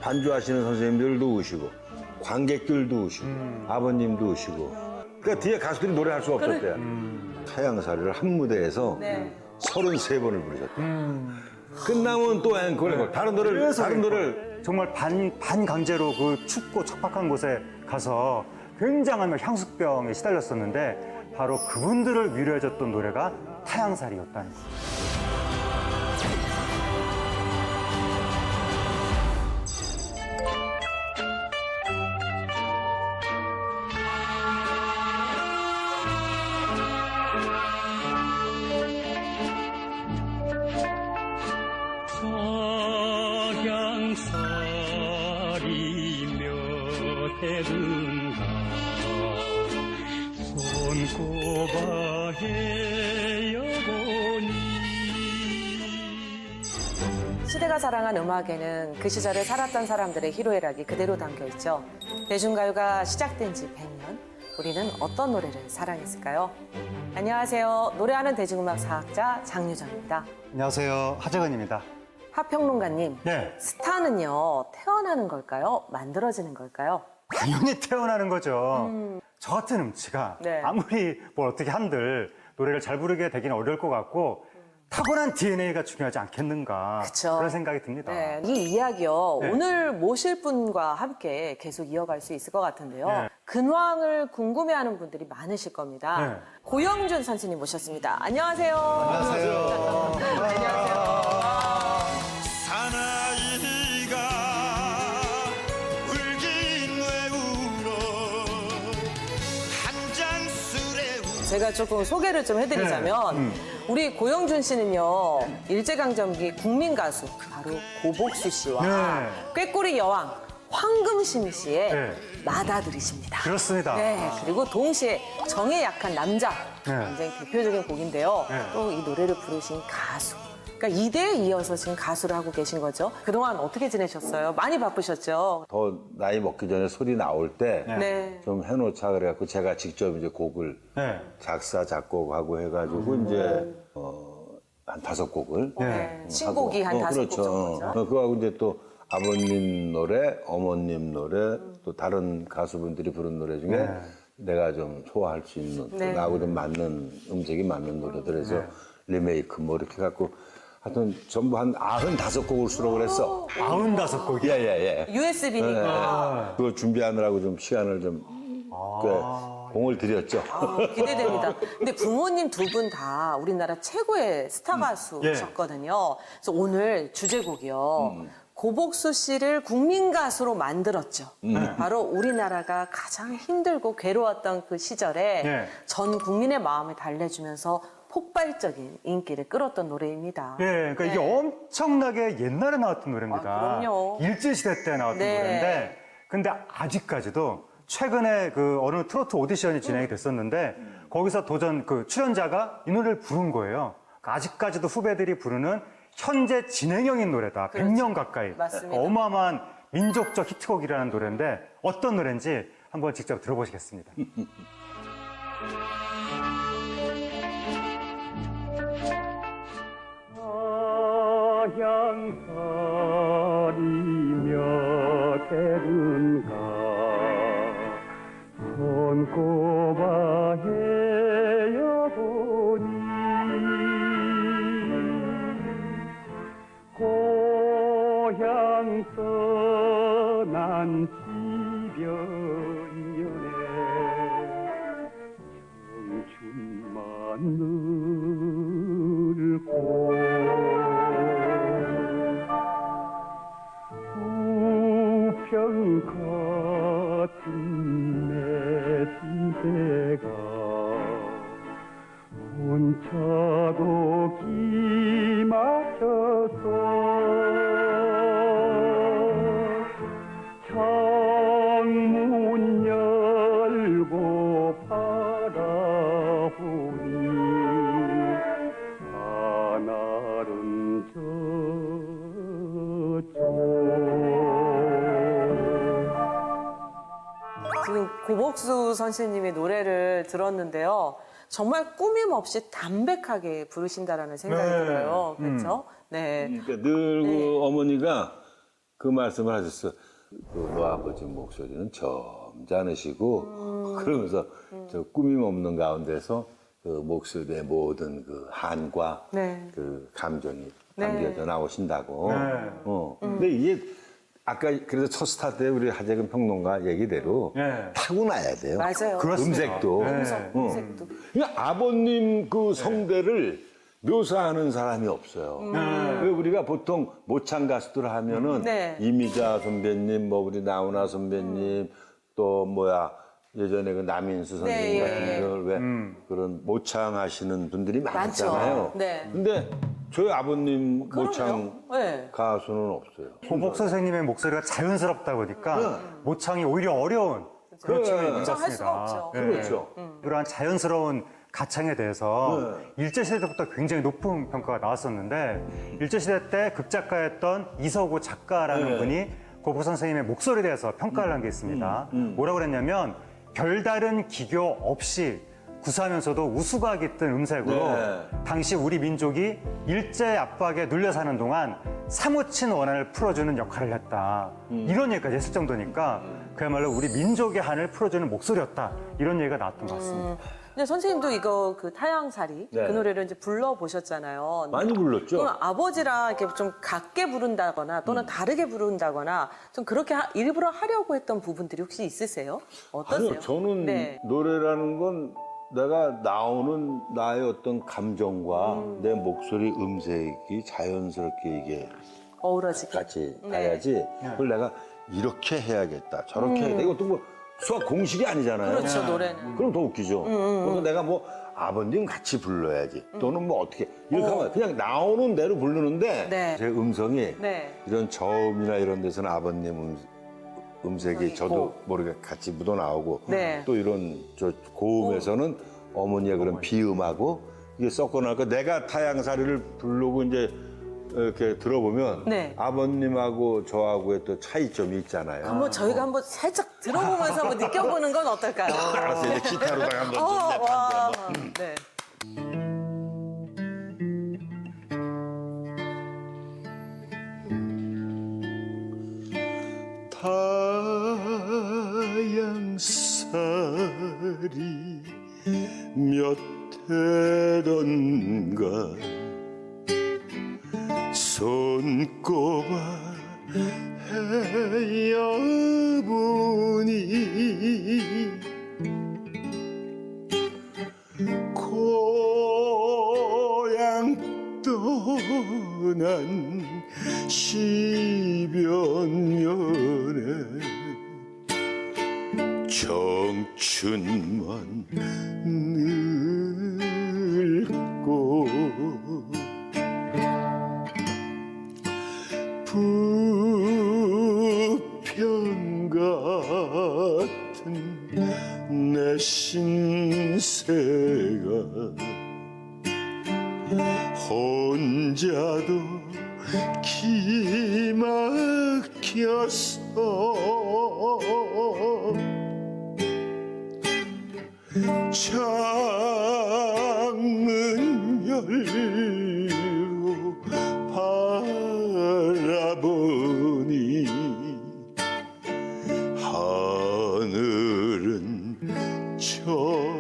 반주하시는 선생님들도 오시고 관객들도 오시고 아버님도 오시고 그러니까 뒤에 가수들이 노래할 수가 없었대요. 타향살이를 한 무대에서 33번을 부르셨대요. 끝나면 또 앵콜, 다른 노래를 정말 반강제로 그 춥고 척박한 곳에 가서 굉장한 향수병에 시달렸었는데 바로 그분들을 위로해줬던 노래가 타향살이었다는 거예요. 타향살이며 해든가 손꼽아 헤어보니. 시대가 사랑한 음악에는 그 시절에 살았던 사람들의 희로애락이 그대로 담겨 있죠. 대중가요가 시작된 지 100년, 우리는 어떤 노래를 사랑했을까요? 안녕하세요. 노래하는 대중음악 사학자 장유정입니다. 안녕하세요. 하재근입니다. 하평론가님, 네. 스타는요, 태어나는 걸까요? 만들어지는 걸까요? 당연히 태어나는 거죠. 저 같은 음치가 네. 아무리 뭘 어떻게 한들 노래를 잘 부르게 되기는 어려울 것 같고 타고난 DNA가 중요하지 않겠는가 그쵸. 그런 생각이 듭니다. 네, 이 이야기요. 네. 오늘 모실 분과 함께 계속 이어갈 수 있을 것 같은데요. 네. 근황을 궁금해하는 분들이 많으실 겁니다. 네. 고영준 선생님 모셨습니다. 안녕하세요. 안녕하세요. 안녕하세요. 사나이가 울긴 왜 울어 한 잔 술에 제가 조금 소개를 좀 해드리자면 우리 고영준 씨는요 일제강점기 국민 가수 바로 고복수 씨와 네. 꾀꼬리 여왕 황금심 씨의 네. 맏아들이십니다. 그렇습니다. 네, 그리고 동시에 정에 약한 남자 네. 굉장히 대표적인 곡인데요. 네. 또 이 노래를 부르신 가수. 그러니까 이대에 이어서 지금 가수를 하고 계신 거죠. 그동안 어떻게 지내셨어요? 많이 바쁘셨죠? 더 나이 먹기 전에 소리 나올 때 좀 네. 해놓자 그래갖고 제가 직접 이제 곡을 네. 작사 작곡하고 해가지고 이제 한 5곡을 네. 신곡이 한 5곡 그렇죠. 정도죠. 그거하고 이제 또 아버님 노래, 어머님 노래, 또 다른 가수분들이 부른 노래 중에 네. 내가 좀 소화할 수 있는, 네. 나하고 좀 맞는, 음색이 맞는 노래들에서 리메이크 뭐 이렇게 해갖고 하여튼 전부 한 95곡을 수록을 했어. 95곡이. 예. USB니까. 그걸 준비하느라고 좀 시간을 좀 꽤 공을 들였죠. 기대됩니다. 근데 부모님 두 분 다 우리나라 최고의 스타 가수셨거든요. 그래서 오늘 주제곡이요. 고복수 씨를 국민 가수로 만들었죠. 바로 우리나라가 가장 힘들고 괴로웠던 그 시절에 네. 전 국민의 마음을 달래주면서 폭발적인 인기를 끌었던 노래입니다. 예, 그러니까 이게 엄청나게 옛날에 나왔던 노래입니다. 아, 그럼요. 일제시대 때 나왔던 네. 노래인데, 근데 아직까지도 최근에 그 어느 트로트 오디션이 진행이 됐었는데, 거기서 그 출연자가 이 노래를 부른 거예요. 그러니까 아직까지도 후배들이 부르는 현재 진행형인 노래다. 그렇죠. 100년 가까이. 맞습니다. 어마어마한 민족적 히트곡이라는 노래인데, 어떤 노래인지 한번 직접 들어보시겠습니다. 타향살이며 대른가 손꼽아 헤어보니 고향 떠난 10여 년에 청춘만 늙고 우평 같은 내 시대가 혼자도 기막혀서 창문 열고 바라보니 하늘은 저쪽. 지금 고복수 선생님의 노래를 들었는데요. 정말 꾸밈없이 담백하게 부르신다라는 생각이 네. 들어요. 그렇죠? 네. 그러니까 늘 네. 그 어머니가 그 말씀을 하셨어. 너 아버지 목소리는 점잖으시고 그러면서 저 꾸밈 없는 가운데서 그 목소리의 모든 그 한과 네. 그 감정이 네. 담겨져 나오신다고. 네. 근데 이게 아까 그래서 첫 스타트에 우리 하재근 평론가 얘기대로 네. 타고나야 돼요. 맞아요. 그렇습니다. 음색도. 네. 음색도. 그러니까 아버님 그 성대를 묘사하는 사람이 없어요. 왜 우리가 보통 모창 가수들 하면은 네. 이미자 선배님, 뭐 우리 나훈아 선배님, 또 뭐야 예전에 그 남인수 선생님 네, 같은 예. 걸 왜 그런 모창하시는 분들이 많죠. 많잖아요. 네. 근데 저희 아버님 모창 네. 가수는 없어요. 고복 선생님의 목소리가 자연스럽다 보니까 모창이 오히려 어려운 그런 그래. 측면이 있는 것 모창할 수가 같습니다. 없죠. 그렇죠. 그러한 자연스러운 가창에 대해서 일제시대 때부터 굉장히 높은 평가가 나왔었는데 일제시대 때 극작가였던 이서구 작가라는 분이 고복 선생님의 목소리에 대해서 평가를 한 게 있습니다. 뭐라고 그랬냐면 별다른 기교 없이 구수하면서도 우수가 깃든 음색으로 네. 당시 우리 민족이 일제 압박에 눌려 사는 동안 사무친 원한을 풀어주는 역할을 했다. 이런 얘기까지 했을 정도니까 그야말로 우리 민족의 한을 풀어주는 목소리였다. 이런 얘기가 나왔던 것 같습니다. 근데 선생님도 이거 그 타양살이 네. 그 노래를 이제 불러보셨잖아요. 많이 불렀죠. 그럼 아버지랑 이렇게 좀 같게 부른다거나 또는 다르게 부른다거나 좀 그렇게 일부러 하려고 했던 부분들이 혹시 있으세요? 어떠세요? 아니요, 저는 네. 노래라는 건 내가 나오는 나의 어떤 감정과 내 목소리 음색이 자연스럽게 이게 어우러지게. 같이 네. 가야지. 그걸 내가 이렇게 해야겠다, 저렇게 해야겠다. 이것도 뭐 수학 공식이 아니잖아요. 그렇죠, 노래는. 그럼 더 웃기죠. 그래서 내가 뭐 아버님 같이 불러야지. 또는 뭐 어떻게 이렇게 하면 그냥 나오는 대로 부르는데 네. 제 음성이 네. 이런 저음이나 이런 데서는 아버님 음색이 저도 모르게 같이 묻어 나오고 네. 또 이런 저 고음에서는 어머니의 그런 비음하고 이게 섞어 나니까 내가 타양사리를 부르고 이제 이렇게 들어보면 네. 아버님하고 저하고의 또 차이점이 있잖아요. 한번 저희가 한번 살짝 들어보면서 한번 느껴보는 건 어떨까요? 알았어요. 이제 기타로다가 한번 와, 좀 네. 타양살이 몇 해던가 손꼽아 해여보니 고향 떠난 시변면에 청춘만 늙고 부평 같은 내 신세가 혼자도 기막혀서 창문 열고 바라보니 하늘은 졌죠.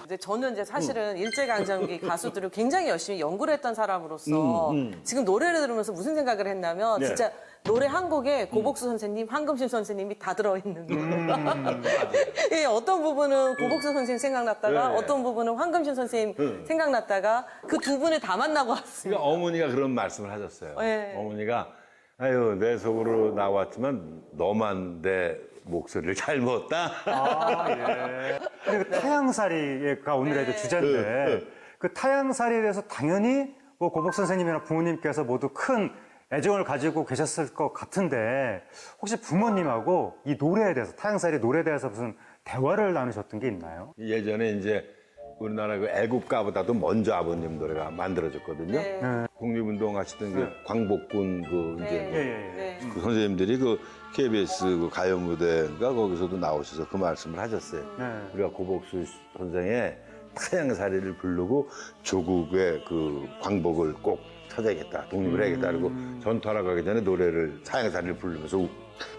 이제 저는 이제 사실은 일제강점기 가수들을 굉장히 열심히 연구를 했던 사람으로서 지금 노래를 들으면서 무슨 생각을 했냐면 네. 진짜 노래 한 곡에 고복수 선생님, 황금신 선생님이 다 들어있는 거예요. 예, 어떤 부분은 고복수 선생님 생각났다가 네. 어떤 부분은 황금신 선생님 생각났다가 그 두 분을 다 만나고 왔습니다. 그러니까 어머니가 그런 말씀을 하셨어요. 네. 어머니가 아유 내 속으로 나왔지만 너만 내 목소리를 잘 먹었다. 근데 그 타양살이가 오늘의 네. 주제인데 그 타양살이에 대해서 당연히 뭐 고복 선생님이나 부모님께서 모두 큰 애정을 가지고 계셨을 것 같은데 혹시 부모님하고 이 노래에 대해서 타양살이 노래에 대해서 무슨 대화를 나누셨던 게 있나요? 예전에 이제 우리나라 그 애국가보다도 먼저 아버님 노래가 만들어졌거든요. 네. 독립운동 하시던 그 광복군 그 이제 네. 그 선생님들이 그 KBS 그 가요 무대가 거기서도 나오셔서 그 말씀을 하셨어요. 우리가 고복수 선생의 타양살이를 부르고 조국의 그 광복을 꼭 찾아야겠다, 독립을 해야겠다. 그리고 전투하러 가기 전에 노래를 타양살이를 부르면서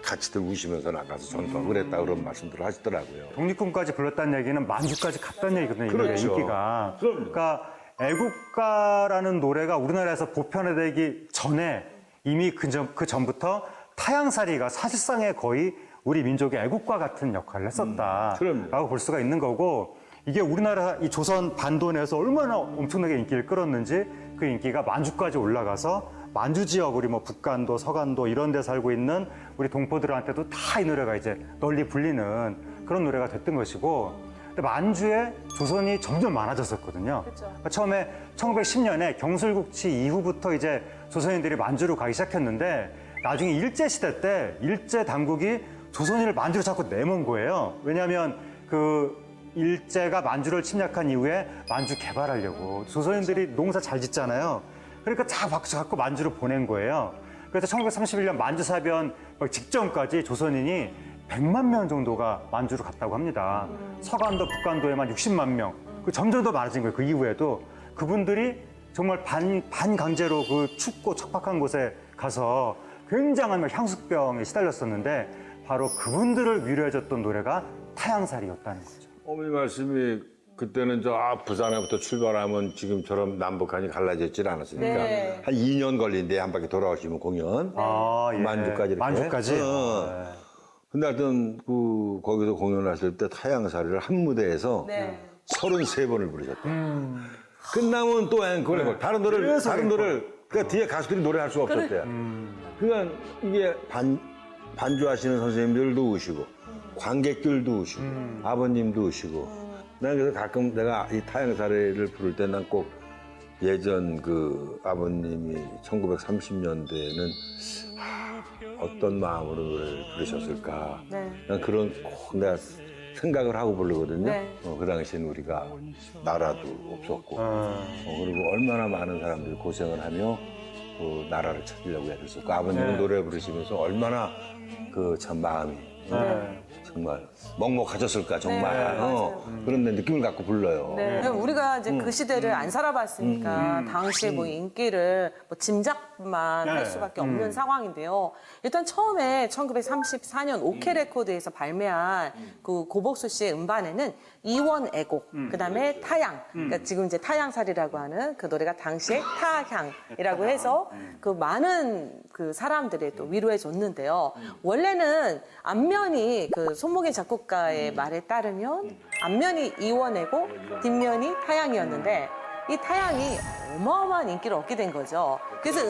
같이들 우시면서 나가서 전투하고 그랬다 그런 말씀들을 하시더라고요. 독립군까지 불렀다는 얘기는 만주까지 갔다는 얘기거든요. 이 노래의 그렇죠. 인기가. 그럼요. 그러니까 애국가라는 노래가 우리나라에서 보편화되기 전에 이미 그 전부터 타양살이가 사실상의 거의 우리 민족의 애국가 같은 역할을 했었다라고 그럼요. 볼 수가 있는 거고, 이게 우리나라 이 조선 반도 내에서 얼마나 엄청나게 인기를 끌었는지 그 인기가 만주까지 올라가서 만주 지역, 우리 뭐 북간도, 서간도 이런 데 살고 있는 우리 동포들한테도 다 이 노래가 이제 널리 불리는 그런 노래가 됐던 것이고, 근데 만주에 조선이 점점 많아졌었거든요. 그러니까 처음에 1910년에 경술국치 이후부터 이제 조선인들이 만주로 가기 시작했는데, 나중에 일제시대 때 일제 당국이 조선인을 만주로 자꾸 내몬 거예요. 왜냐하면 그 일제가 만주를 침략한 이후에 만주 개발하려고 조선인들이 농사 잘 짓잖아요. 그러니까 다 자꾸 만주로 보낸 거예요. 그래서 1931년 만주사변 직전까지 조선인이 100만 명 정도가 만주로 갔다고 합니다. 서간도, 북간도에만 60만 명. 점점 더 많아진 거예요. 그 이후에도 그분들이 정말 반강제로 그 춥고 척박한 곳에 가서 굉장한 향수병에 시달렸었는데, 바로 그분들을 위로해줬던 노래가 타양살이였다는 거죠. 어머니 말씀이 그때는 부산에부터 출발하면 지금처럼 남북한이 갈라졌질 않았으니까 네. 한 2년 걸린대, 한 바퀴 돌아오시면 공연. 아, 예. 만주까지 이렇게. 만주까지? 근데 하여튼 거기서 공연하실 때 타양살이를 한 무대에서 네. 33번을 부르셨대. 끝나면 또 앵콜. 다른 노래를 그러니까 뒤에 가수들이 노래할 수가 없었대요. 그러니까 이게 반주하시는 선생님들도 오시고 관객들도 오시고 아버님도 오시고. 난 그래서 가끔 내가 이 타양살이를 부를 때 난 꼭 예전 그 아버님이 1930년대에는 어떤 마음으로 노래를 부르셨을까. 네. 난 그런 꼭 내가 생각을 하고 부르거든요. 네. 그 당시엔 우리가 나라도 없었고 그리고 얼마나 많은 사람들이 고생을 하며 그 나라를 찾으려고 애썼고, 아버님은 노래 부르시면서 얼마나 그 참 마음이 정말 먹먹하셨을까 정말. 네, 맞아요. 그런 느낌을 갖고 불러요. 네. 우리가 이제 그 시대를 안 살아봤으니까 당시에 뭐 인기를 뭐 짐작만 할 수밖에 없는 상황인데요. 일단 처음에 1934년 오케 레코드에서 발매한 그 고복수 씨의 음반에는 이원 애곡, 그다음에 타양, 그러니까 지금 이제 타양살이라고 하는 그 노래가 당시에 타향이라고 해서 그 많은 그 사람들이 또 위로해 줬는데요. 원래는 앞면이 그 손목의 작곡가의 말에 따르면 앞면이 이원애고 뒷면이 타양이었는데, 이 타양이 어마어마한 인기를 얻게 된 거죠. 그래서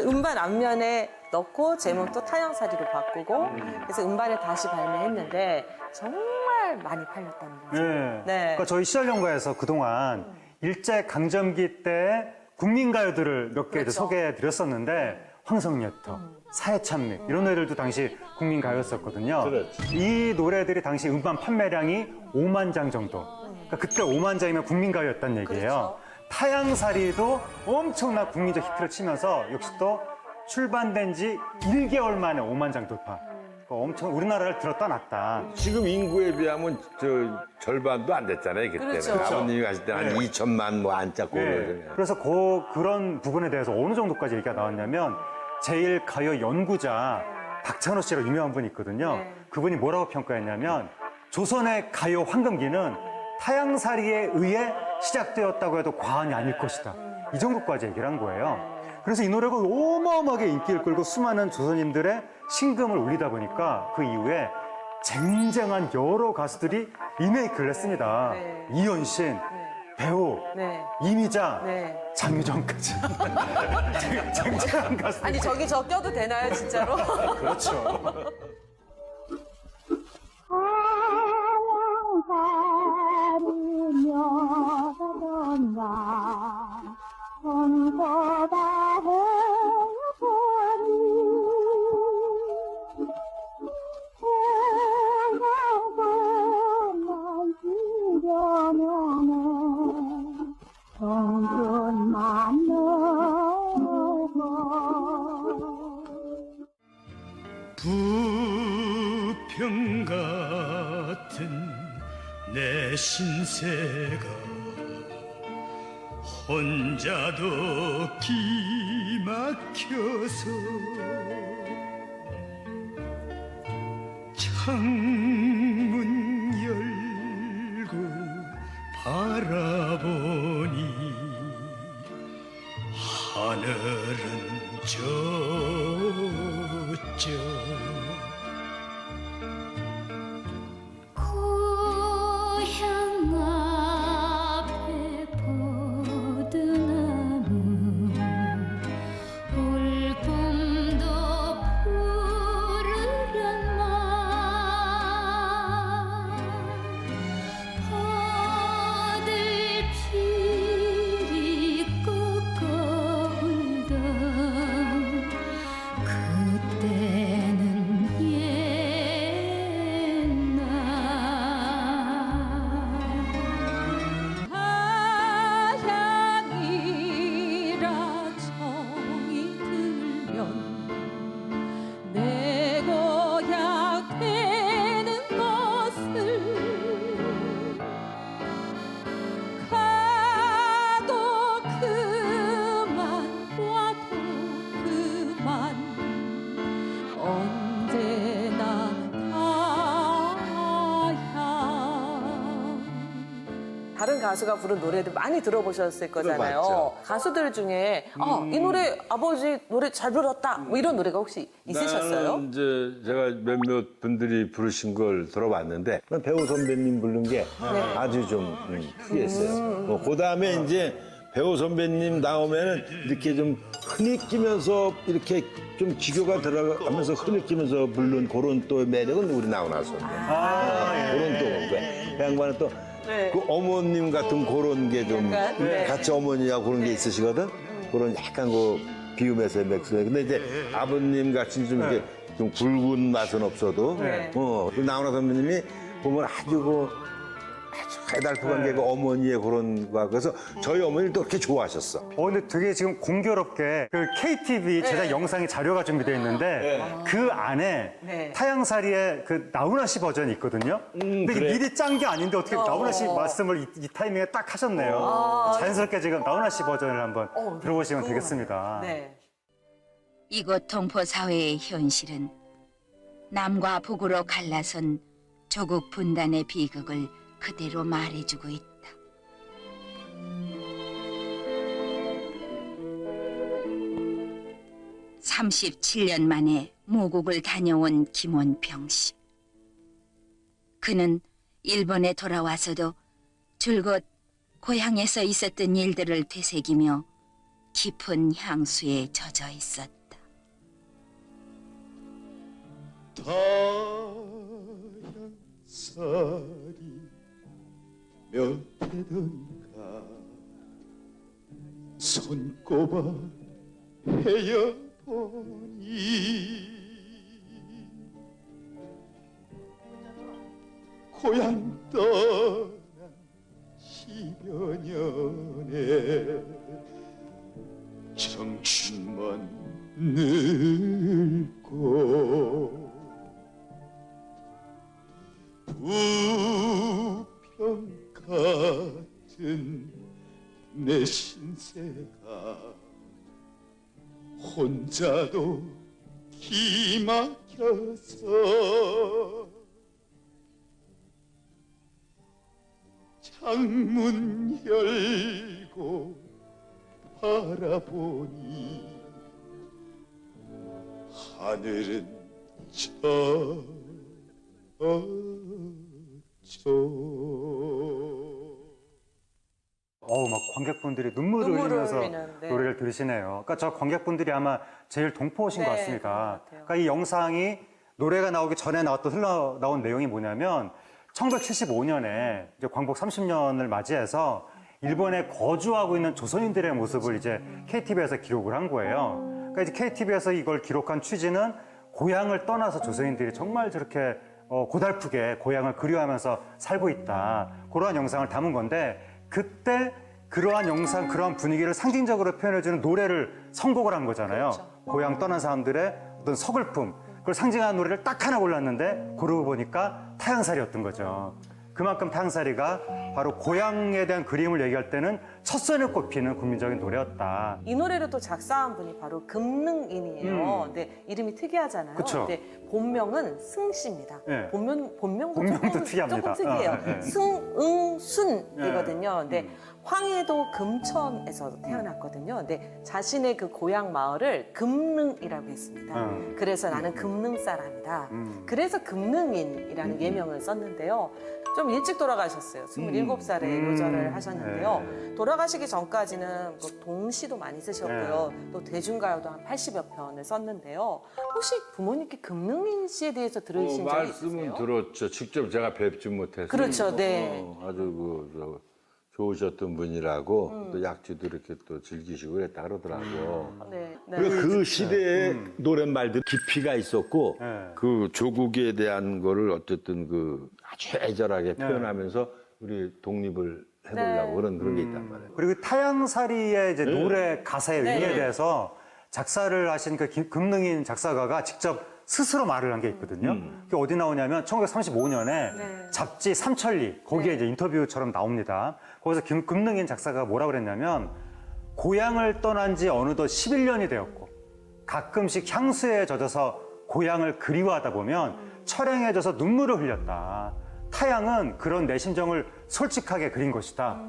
음반 앞면에 넣고 제목도 타양살이로 바꾸고, 그래서 음반을 다시 발매했는데 정말 많이 팔렸다는 거죠. 네. 네. 그러니까 저희 시절연구에서 그동안 일제 강점기 때 국민가요들을 몇 개 그렇죠. 소개해 드렸었는데, 황성예터, 사해찬미 이런 노래들도 당시 국민가요였었거든요. 그렇지. 이 노래들이 당시 음반 판매량이 5만 장 정도. 그러니까 그때 5만 장이면 국민가요였다는 얘기예요. 그렇죠. 타양살이도 엄청난 국민적 히트를 치면서 역시 또 출반된 지 1개월 만에 5만 장 돌파. 그러니까 엄청 우리나라를 들었다 놨다. 지금 인구에 비하면 절반도 안 됐잖아요, 그때는. 그렇죠. 아버님이 가실 때 한 2천만 뭐 안 짰고. 네. 그래서 그런 부분에 대해서 어느 정도까지 얘기가 나왔냐면, 제1가요연구자 박찬호 씨라고 유명한 분이 있거든요. 네. 그분이 뭐라고 평가했냐면, 조선의 가요 황금기는 타양살이에 의해 시작되었다고 해도 과언이 아닐 것이다. 이 정도까지 얘기를 한 거예요. 그래서 이 노래가 어마어마하게 인기를 끌고 수많은 조선인들의 신금을 울리다 보니까 그 이후에 쟁쟁한 여러 가수들이 리메이크를 했습니다. 네. 이현신, 배우, 네. 이미자, 네. 장유정까지. 쟁쟁한 가수들. 아니 저기 저 껴도 되나요 진짜로? 그렇죠. 하양살이며 가던가 손보다 해보니 행하고 날 지려면은 내 신세가 혼자도 기막혀서 창문 열고 바라보니 하늘은 저쪽 고향 앞에 보드나무 올봄도 푸르른 날 버들피리 꺾어 울던 그때는 옛날 하향이라 정이 들면 내 고향 되는 것을 가도 그만 와도 그만 언제나 타향. 다른 가수가 부른 노래들 많이 들어보셨을 거잖아요. 들어봤죠. 가수들 중에 이 노래 아버지 노래 잘 불렀다 뭐 이런 노래가 혹시 있으셨어요? 나는 이제 제가 몇몇 분들이 부르신 걸 들어봤는데 배우 선배님 부른 게 아주 좀 특이했어요. 그 다음에 이제 배우 선배님 나오면은 이렇게 좀 흐느끼면서 이렇게 좀 기교가 들어가면서 흐느끼면서 부른 그런 또 매력은 우리 나훈아 선배. 그런 또 그 양반은 또 네. 그 어머님 같은 그런 게 좀 약간, 네. 같이 어머니와 그런 게 있으시거든. 그런 약간 그 비음에서의 맥스. 근데 이제 아버님 같이 좀 이렇게 좀 굵은 맛은 없어도 네. 그 나훈아 선배님이 보면 아주 해달프한 게 그 어머니의 그런 거. 그래서 저희 어머니를 또 그렇게 좋아하셨어. 근데 되게 지금 공교롭게 그 KTV 제작 영상이 자료가 준비되어 있는데 그 안에 네. 타향살이의 그 나훈아 씨 버전이 있거든요. 근데 이게 그래. 미리 짠 게 아닌데 어떻게 나훈아 씨 말씀을 이 타이밍에 딱 하셨네요. 자연스럽게 지금 나훈아 씨 버전을 한번 들어보시면 되겠습니다. 네. 이곳 동포 사회의 현실은 남과 북으로 갈라선 조국 분단의 비극을 그대로 말해주고 있다. (37년) 만에 모국을 다녀온 김원평 씨. 그는 일본에 돌아와서도 줄곧 고향에서 있었던 일들을 되새기며 깊은 향수에 젖어 있었다. 타향살이 몇 해든가 손꼽아 헤어보니 고향 떠난 10여 년에 청춘만 늙고 부평 같은 내 신세가 혼자도 기막혀서 창문 열고 바라보니 하늘은 막 관객분들이 눈물을 눈물을 흘리면서 흘리는, 네. 노래를 들으시네요. 그러니까 저 관객분들이 아마 제일 동포신 것 네, 같습니다. 그런 것 같아요. 그러니까 이 영상이 노래가 나오기 전에 흘러나온 내용이 뭐냐면 1975년에 이제 광복 30년을 맞이해서 일본에 거주하고 있는 조선인들의 모습을 이제 KTV에서 기록을 한 거예요. 그러니까 이제 KTV에서 이걸 기록한 취지는 고향을 떠나서 조선인들이 정말 저렇게 고달프게 고향을 그리워하면서 살고 있다. 그러한 영상을 담은 건데 그때 그러한 영상, 그러한 분위기를 상징적으로 표현해주는 노래를 선곡을 한 거잖아요. 고향 떠난 사람들의 어떤 서글픔, 그걸 상징하는 노래를 딱 하나 골랐는데 고르고 보니까 타향살이었던 거죠. 그만큼 타향살이가 바로 고향에 대한 그림을 얘기할 때는 첫선에 꼽히는 국민적인 노래였다. 이 노래를 또 작사한 분이 바로 금능인이에요. 근데 이름이 특이하잖아요. 그쵸. 근데 본명은 승씨입니다. 네. 본명도 본명도 특이합니다. 조금 특이해요. 아, 네. 승응순이거든요. 근데 황해도 금천에서 태어났거든요. 근데 자신의 그 고향 마을을 금능이라고 했습니다. 그래서 나는 금능 사람이다. 그래서 금능인이라는 예명을 썼는데요. 좀 일찍 돌아가셨어요. 27살에 요절을 하셨는데요. 돌아가시기 전까지는 뭐 동시도 많이 쓰셨고요. 또 대중가요도 한 80여 편을 썼는데요. 혹시 부모님께 금능인 씨에 대해서 들으신 적이 말씀은 있으세요? 들었죠. 직접 제가 뵙지 못해서. 그렇죠, 네. 아주 좋으셨던 분이라고 또 약주도 이렇게 또 즐기시고 그랬다 그러더라고. 네. 네. 그리고 그 시대의 노랫말들 깊이가 있었고 네. 그 조국에 대한 거를 어쨌든 그 아주 애절하게 표현하면서 우리 독립을 해보려고 그런 게 있단 말이에요. 그리고 타향살이의 이제 노래 가사의 의미에 대해서 작사를 하신 그 금능인 작사가가 직접 스스로 말을 한 게 있거든요. 그게 어디 나오냐면 1935년에 잡지 삼천리 거기에 이제 인터뷰처럼 나옵니다. 거기서 금능인 작사가가 뭐라 그랬냐면 고향을 떠난 지 어느덧 11년이 되었고 가끔씩 향수에 젖어서 고향을 그리워하다 보면 철행해져서 눈물을 흘렸다. 타향은 그런 내 심정을 솔직하게 그린 것이다.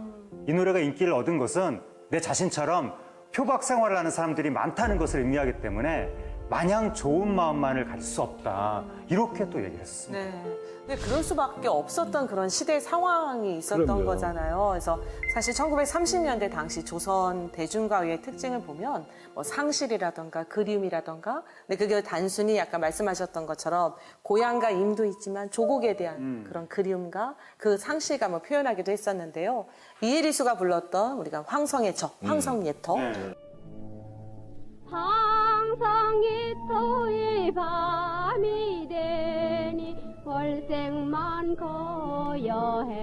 이 노래가 인기를 얻은 것은 내 자신처럼 표박 생활을 하는 사람들이 많다는 것을 의미하기 때문에 마냥 좋은 마음만을 가질 수 없다. 이렇게 또 얘기를 했습니다. 네. 근데 그럴 수밖에 없었던 그런 시대 상황이 있었던 그럼요. 거잖아요. 그래서 사실 1930년대 당시 조선 대중가요의 특징을 보면 뭐 상실이라던가 그리움이라던가 근데 그게 단순히 아까 말씀하셨던 것처럼 고향과 임도 있지만 조국에 대한 그런 그리움과 그 상실감을 표현하기도 했었는데요. 이혜리수가 불렀던 우리가 황성의 적, 황성예터 항상이토의 밤이 되니 월생만 거여해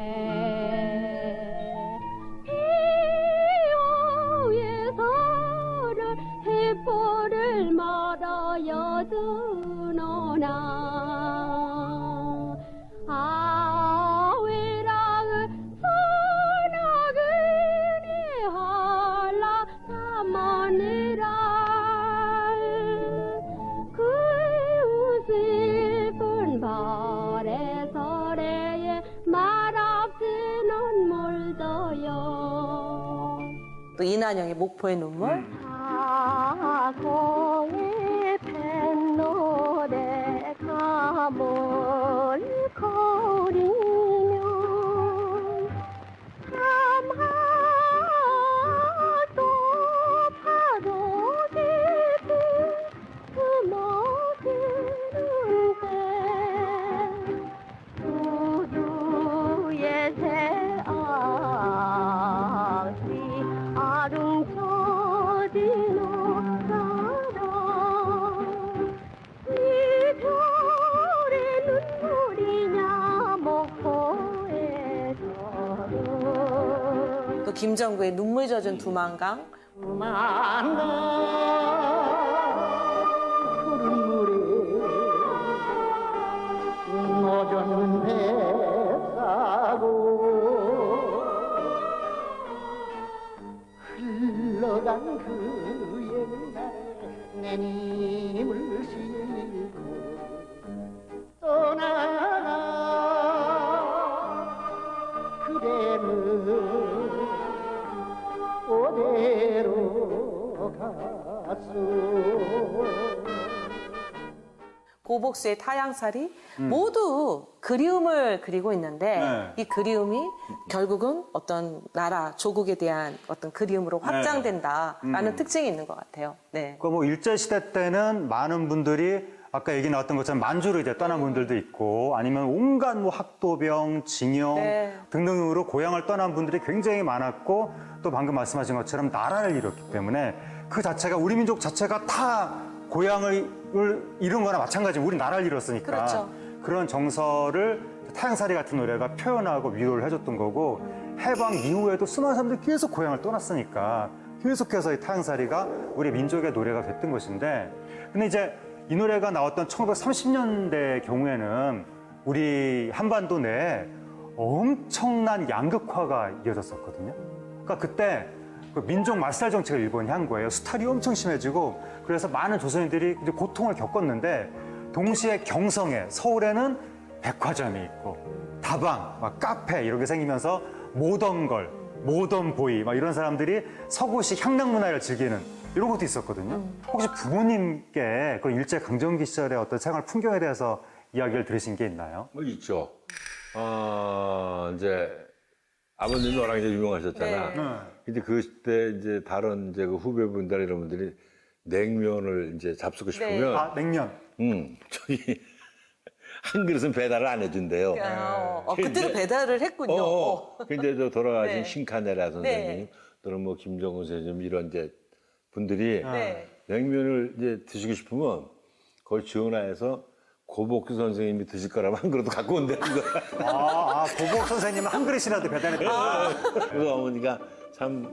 비오에서를 해포를 말아여 주노나 아외랑을 소나그니 할라 사마니라 또 이난영의 목포의 눈물 사공의 뱃노래 가물 거리며 삼하도 파도 깊이 숨어드는 때 우두의 새아시 아름쳐진 옷가라 이별의 눈물이냐 목포에서는 또 김정구의 눈물 젖은 두만강 만나 푸른 물에 젖은 배 싸고 흘러간 그 옛날에 내 님을 싣고 떠나가 그대는 어디로 갔소 고복수의 타향살이 모두 그리움을 그리고 있는데 네. 이 그리움이 결국은 어떤 나라, 조국에 대한 어떤 그리움으로 확장된다라는 특징이 있는 것 같아요. 네. 그러니까 뭐 일제시대 때는 많은 분들이 아까 얘기 나왔던 것처럼 만주로 이제 떠난 분들도 있고 아니면 온갖 뭐 학도병, 징용 네. 등등으로 고향을 떠난 분들이 굉장히 많았고 또 방금 말씀하신 것처럼 나라를 잃었기 때문에 그 자체가 우리 민족 자체가 다 고향을 잃은 거나 마찬가지로 우리 나라를 잃었으니까 그렇죠. 그런 정서를 타향살이 같은 노래가 표현하고 위로를 해줬던 거고 해방 이후에도 수많은 사람들이 계속 고향을 떠났으니까 계속해서 이 타향살이가 우리 민족의 노래가 됐던 것인데 근데 이제 이 노래가 나왔던 1930년대 경우에는 우리 한반도 내에 엄청난 양극화가 이어졌었거든요. 그러니까 그때 그 민족 말살 정책을 일본이 한 거예요. 수탈이 엄청 심해지고 그래서 많은 조선인들이 이제 고통을 겪었는데 동시에 경성에 서울에는 백화점이 있고 다방, 막 카페 이런 게 생기면서 모던걸, 모던보이 막 이런 사람들이 서구식 향락 문화를 즐기는 이런 것도 있었거든요. 혹시 부모님께 그 일제 강점기 시절의 어떤 생활 풍경에 대해서 이야기를 들으신 게 있나요? 뭐 있죠. 이제 아버님이 워낙 이제 유명하셨잖아. 네. 근데 그때 이제 다른 이제 그 후배분들 이런 분들이 냉면을 이제 잡수고 싶으면, 아, 냉면. 저기 한 그릇은 배달을 안 해준대요. 그때도 이제- 배달을 했군요. 근데 저 돌아가신 네. 신카네라 선생님, 네. 또는 뭐 김정은 선생님 이런 이제 분들이 네. 냉면을 이제 드시고 싶으면 거기 전화해서 고복수 선생님이 드실 거라면 한 그릇도 갖고 온다는 거야. 고복 선생님은 한 그릇이라도 배달했다. 그래서 어머니가 참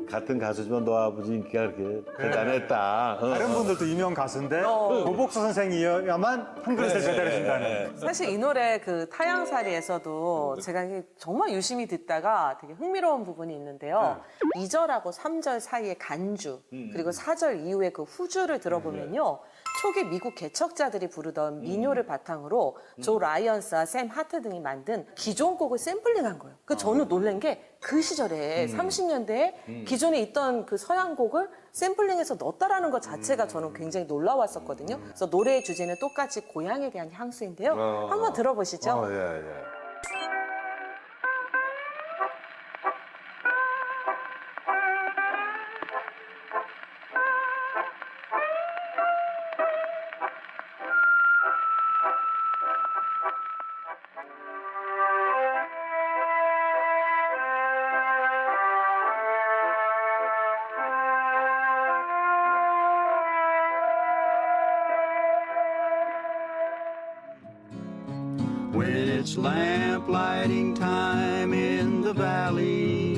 같은 가수지만 너 아버지 인기가 그렇게 대단했다. 다른 분들도 유명 가수인데 고복수 선생이어야만 한 그릇을 배달해준다는. 사실 이 노래 그 타양살이에서도 제가 이게 정말 유심히 듣다가 되게 흥미로운 부분이 있는데요. 2절하고 3절 사이의 간주, 그리고 4절 이후에 그 후주를 들어보면요. 초기 미국 개척자들이 부르던 민요를 바탕으로 조 라이언스와 샘 하트 등이 만든 기존 곡을 샘플링한 거예요. 그 저는 놀란 게 그 시절에 30년대에 기존에 있던 그 서양 곡을 샘플링해서 넣었다라는 것 자체가 저는 굉장히 놀라웠었거든요. 그래서 노래의 주제는 똑같이 고향에 대한 향수인데요. 한번 들어보시죠. 예. When it's lamp lighting time in the valley,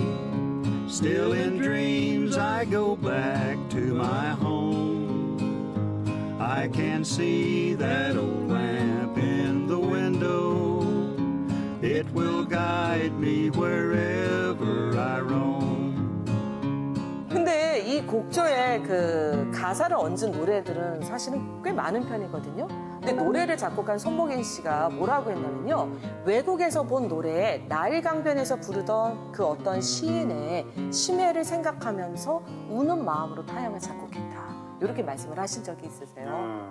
still in dreams I go back to my home. I can see that old lamp in the window. It will guide me wherever I roam. 근데 이 곡조에 그 가사를 얹은 노래들은 사실은 꽤 많은 편이거든요. 근데 노래를 작곡한 손목인 씨가 뭐라고 했냐면요. 외국에서 본 노래에 나일 강변에서 부르던 그 어떤 시인의 심해를 생각하면서 우는 마음으로 타향을 작곡했다. 이렇게 말씀을 하신 적이 있으세요.